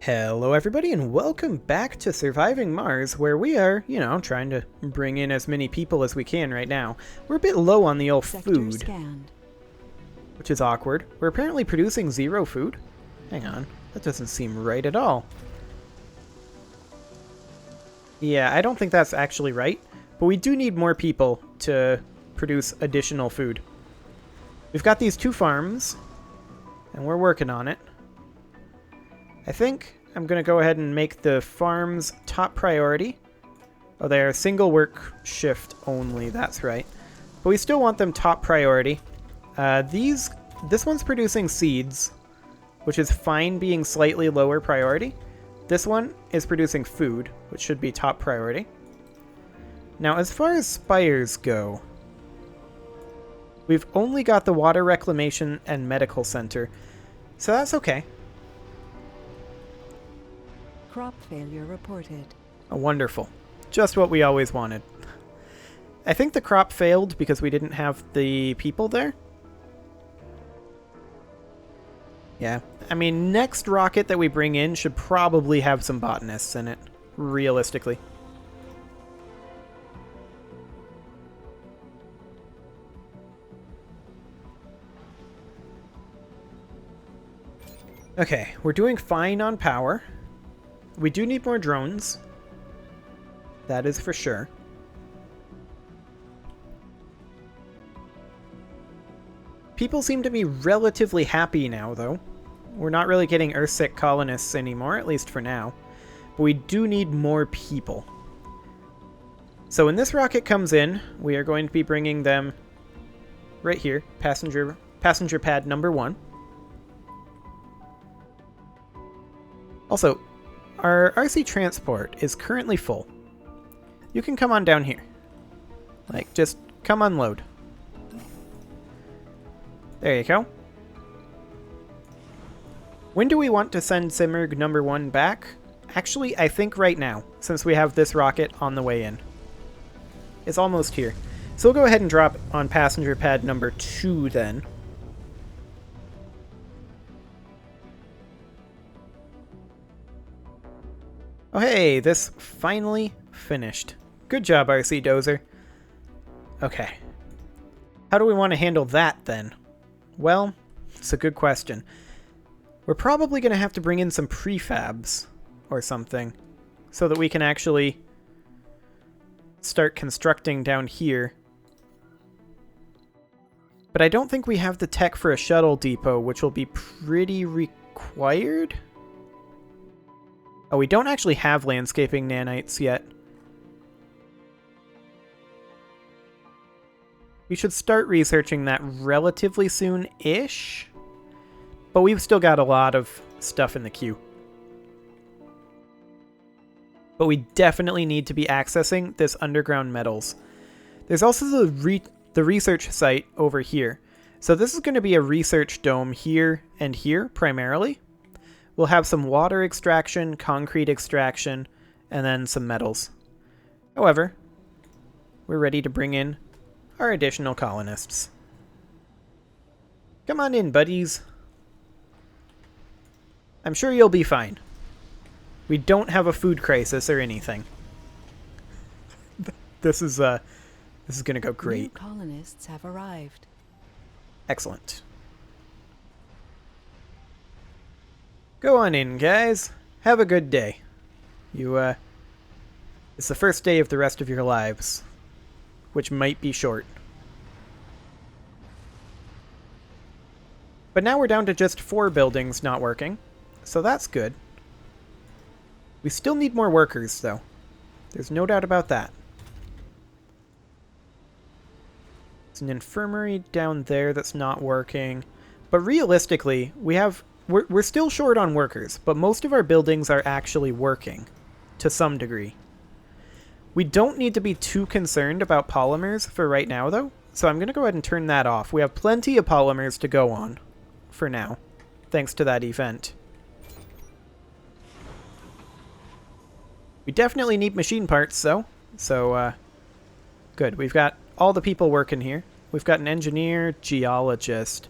Hello everybody and welcome back to Surviving Mars, where we are, trying to bring in as many people as we can right now. We're a bit low on the old food, which is awkward. We're apparently producing 0 food. Hang on, that doesn't seem right at all. Yeah, I don't think that's actually right, but we do need more people to produce additional food. We've got these 2 farms, and we're working on it. I think I'm going to go ahead and make the farms top priority. Oh, they're single work shift only, that's right. But we still want them top priority. This one's producing seeds, which is fine being slightly lower priority. This one is producing food, which should be top priority. Now, as far as spires go, we've only got the water reclamation and medical center, so that's okay. Crop failure reported. Oh, wonderful. Just what we always wanted. I think the crop failed because we didn't have the people there. Yeah. I mean, next rocket that we bring in should probably have some botanists in it, realistically. Okay, we're doing fine on power. We do need more drones. That is for sure. People seem to be relatively happy now, though. We're not really getting Earthsick colonists anymore, at least for now. But we do need more people. So when this rocket comes in, we are going to be bringing them right here, passenger pad number 1. Also, our RC transport is currently full. You can come on down here. Like, just come unload. There you go. When do we want to send Simmerg number 1 back? Actually, I think right now, since we have this rocket on the way in. It's almost here. So we'll go ahead and drop on passenger pad number 2 then. Oh hey, this finally finished. Good job, RC Dozer. Okay. How do we want to handle that, then? Well, it's a good question. We're probably going to have to bring in some prefabs or something so that we can actually start constructing down here. But I don't think we have the tech for a shuttle depot, which will be pretty required. Oh, we don't actually have landscaping nanites yet. We should start researching that relatively soon-ish. But we've still got a lot of stuff in the queue. But we definitely need to be accessing this underground metals. There's also the research site over here. So this is going to be a research dome here and here, primarily. We'll have some water extraction, concrete extraction, and then some metals. However, we're ready to bring in our additional colonists. Come on in, buddies. I'm sure you'll be fine. We don't have a food crisis or anything. This is gonna go great. New colonists have arrived. Excellent. Go on in, guys. Have a good day. It's the first day of the rest of your lives, which might be short. But now we're down to just 4 buildings not working, so that's good. We still need more workers, though. There's no doubt about that. There's an infirmary down there that's not working, but realistically, we're still short on workers, but most of our buildings are actually working, to some degree. We don't need to be too concerned about polymers for right now, though, so I'm going to go ahead and turn that off. We have plenty of polymers to go on, for now, thanks to that event. We definitely need machine parts, though, so, good. We've got all the people working here. We've got an engineer, geologist.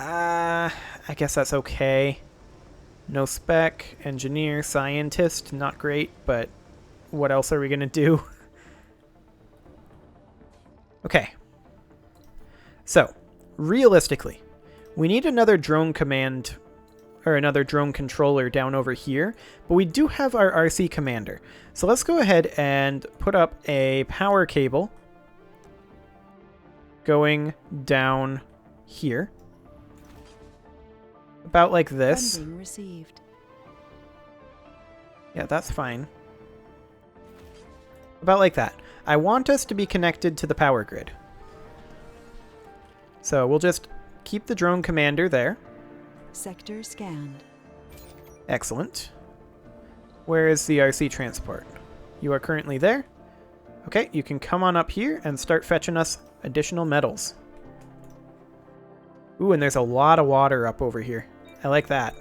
I guess that's okay. No spec, engineer, scientist, not great, but what else are we going to do? Okay. So, realistically, we need another drone command, or another drone controller down over here, but we do have our RC commander. So let's go ahead and put up a power cable going down here. About like this. Funding received. Yeah, that's fine. About like that. I want us to be connected to the power grid. So we'll just keep the drone commander there. Sector scanned. Excellent. Where is the RC transport? You are currently there. Okay, you can come on up here and start fetching us additional metals. Ooh, and there's a lot of water up over here. I like that.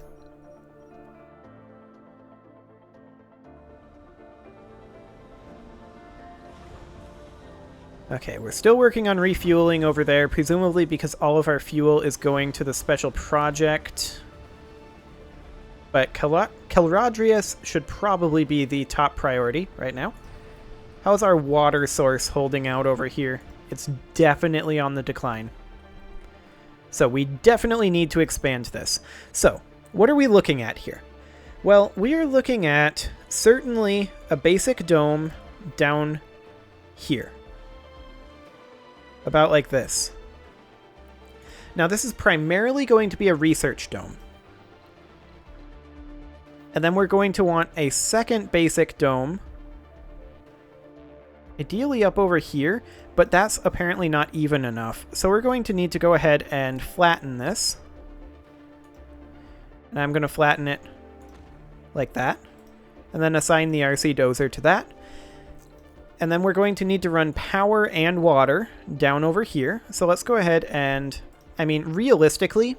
Okay, we're still working on refueling over there, presumably because all of our fuel is going to the special project. But Calradrius should probably be the top priority right now. How's our water source holding out over here? It's definitely on the decline. So we definitely need to expand this. So, what are we looking at here? Well, we are looking at certainly a basic dome down here. About like this. Now this is primarily going to be a research dome. And then we're going to want a second basic dome. Ideally up over here, but that's apparently not even enough. So we're going to need to go ahead and flatten this. And I'm going to flatten it like that. And then assign the RC dozer to that. And then we're going to need to run power and water down over here. So let's go ahead and, I mean, realistically,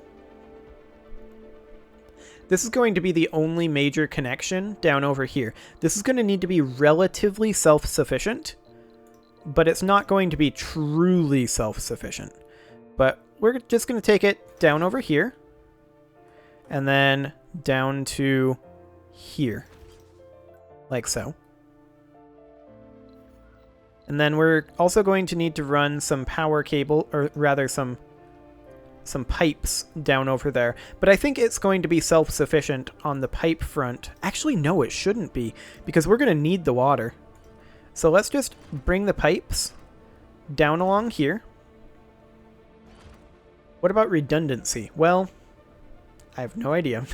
this is going to be the only major connection down over here. This is going to need to be relatively self-sufficient, but it's not going to be truly self-sufficient. But we're just going to take it down over here, and then down to here, like so. And then we're also going to need to run some power cable, or rather some pipes down over there. But I think it's going to be self-sufficient on the pipe front. Actually, no, it shouldn't be, because we're going to need the water. So let's just bring the pipes down along here. What about redundancy? Well, I have no idea.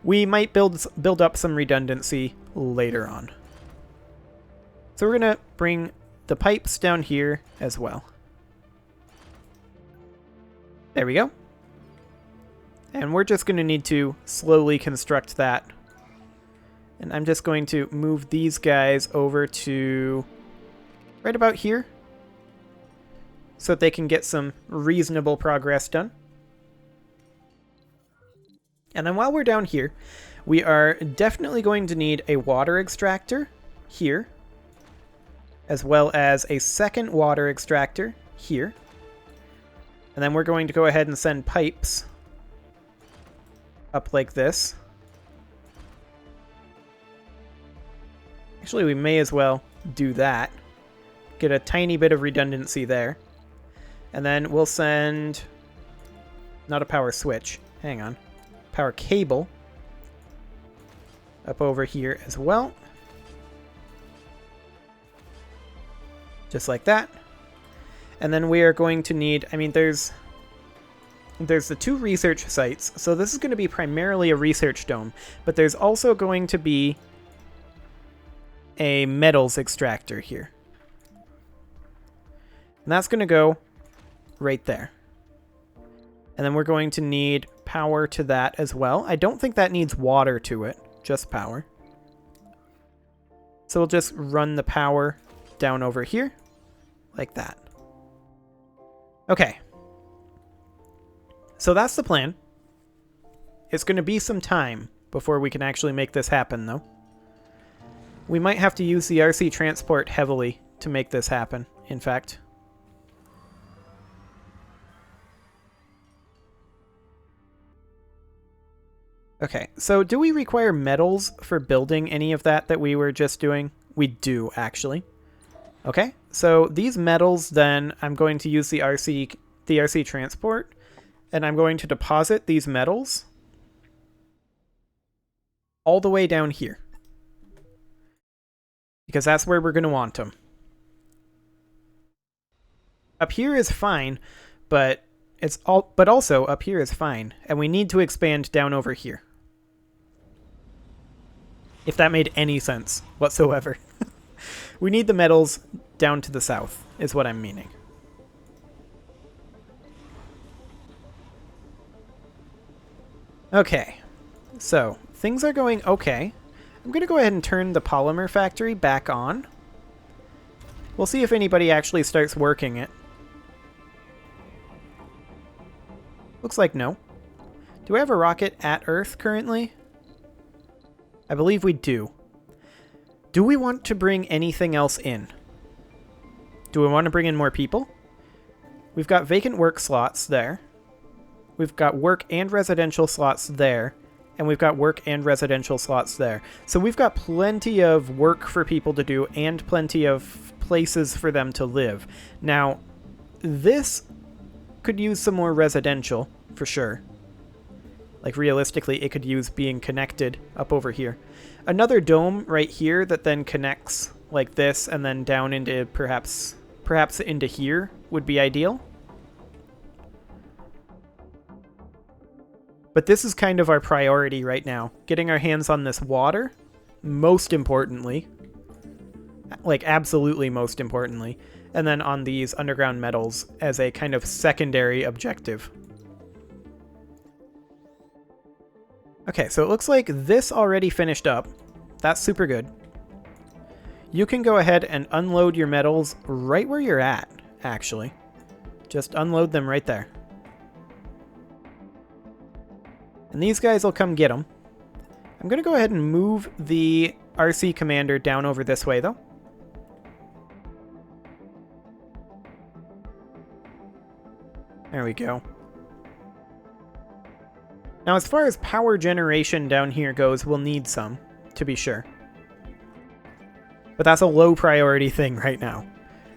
We might build up some redundancy later on. So we're going to bring the pipes down here as well. There we go. And we're just going to need to slowly construct that. And I'm just going to move these guys over to right about here, so that they can get some reasonable progress done. And then while we're down here, we are definitely going to need a water extractor here, as well as a second water extractor here. And then we're going to go ahead and send pipes up like this. Actually, we may as well do that. Get a tiny bit of redundancy there. And then we'll send... not a power switch. Hang on. Power cable up over here as well. Just like that. And then we are going to need... I mean, there's the two research sites. So this is going to be primarily a research dome. But there's also going to be a metals extractor here. And that's going to go right there. And then we're going to need power to that as well. I don't think that needs water to it, just power. So we'll just run the power down over here, like that. Okay. So that's the plan. It's going to be some time before we can actually make this happen, though. We might have to use the RC transport heavily to make this happen, in fact. Okay, so do we require metals for building any of that we were just doing? We do, actually. Okay, so these metals, then I'm going to use the RC transport, and I'm going to deposit these metals all the way down here, because that's where we're going to want them. Up here is fine, but also up here is fine, and we need to expand down over here. If that made any sense whatsoever. We need the metals down to the south, is what I'm meaning. Okay, so things are going okay. I'm going to go ahead and turn the polymer factory back on. We'll see if anybody actually starts working it. Looks like no. Do I have a rocket at Earth currently? I believe we do. Do we want to bring anything else in? Do we want to bring in more people? We've got vacant work slots there. We've got work and residential slots there. And we've got work and residential slots there. So we've got plenty of work for people to do and plenty of places for them to live. Now, this could use some more residential, for sure. Like, realistically, it could use being connected up over here. Another dome right here that then connects like this and then down into perhaps into here would be ideal. But this is kind of our priority right now. Getting our hands on this water, most importantly. Like, absolutely most importantly. And then on these underground metals as a kind of secondary objective. Okay, so it looks like this already finished up. That's super good. You can go ahead and unload your metals right where you're at, actually. Just unload them right there. And these guys will come get them. I'm going to go ahead and move the RC commander down over this way, though. There we go. Now, as far as power generation down here goes, we'll need some, to be sure. But that's a low priority thing right now.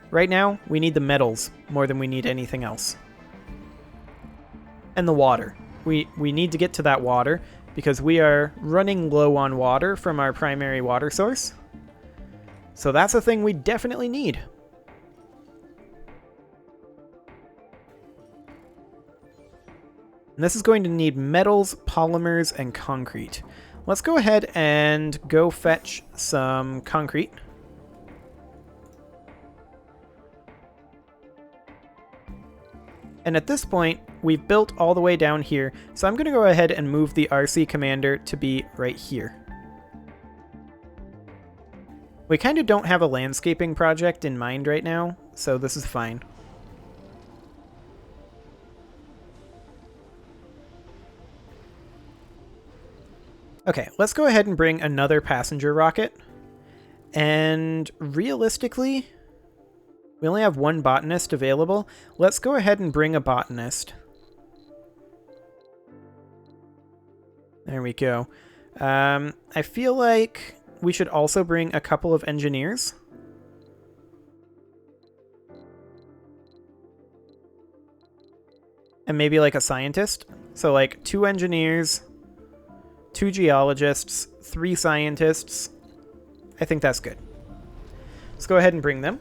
Right now, we need the metals more than we need anything else. And the water. We need to get to that water because we are running low on water from our primary water source. So that's a thing we definitely need. And this is going to need metals, polymers, and concrete. Let's go ahead and go fetch some concrete. And at this point, we've built all the way down here, so I'm going to go ahead and move the RC commander to be right here. We kind of don't have a landscaping project in mind right now, so this is fine. Okay, let's go ahead and bring another passenger rocket. And realistically, we only have one botanist available. Let's go ahead and bring a botanist. There we go. I feel like we should also bring a couple of engineers. And maybe like a scientist. So like 2 engineers, 2 geologists, 3 scientists. I think that's good. Let's go ahead and bring them.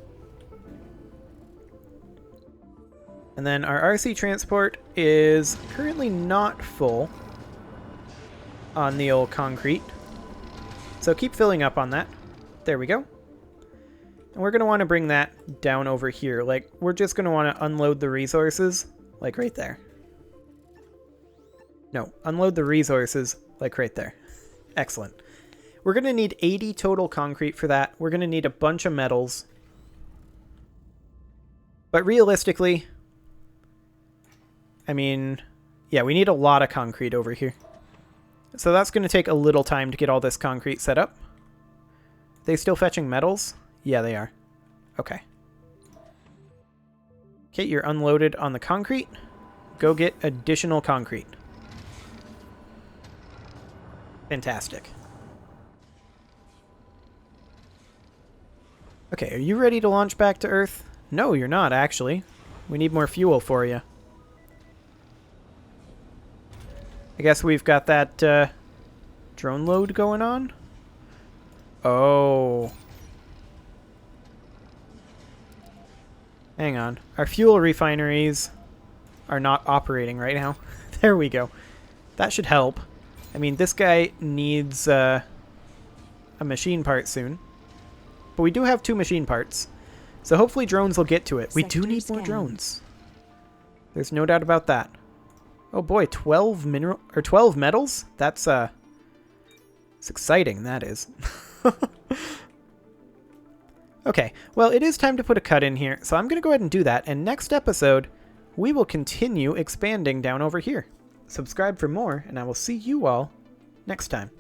And then our RC transport is currently not full on the old concrete. So keep filling up on that. There we go. And we're going to want to bring that down over here. Like, we're just going to want to unload the resources, like right there. No, unload the resources, like right there. Excellent. We're going to need 80 total concrete for that. We're going to need a bunch of metals. But realistically, I mean, yeah, we need a lot of concrete over here. So that's going to take a little time to get all this concrete set up. They still fetching metals? Yeah, they are. Okay. Okay, you're unloaded on the concrete. Go get additional concrete. Fantastic. Okay, are you ready to launch back to Earth? No, you're not, actually. We need more fuel for you. I guess we've got that drone load going on? Oh. Hang on. Our fuel refineries are not operating right now. There we go. That should help. I mean, this guy needs a machine part soon. But we do have 2 machine parts. So hopefully drones will get to it. We do need more drones. There's no doubt about that. Oh boy, 12 metals? That's it's exciting, that is. Okay, well, it is time to put a cut in here, so I'm going to go ahead and do that, and next episode, we will continue expanding down over here. Subscribe for more, and I will see you all next time.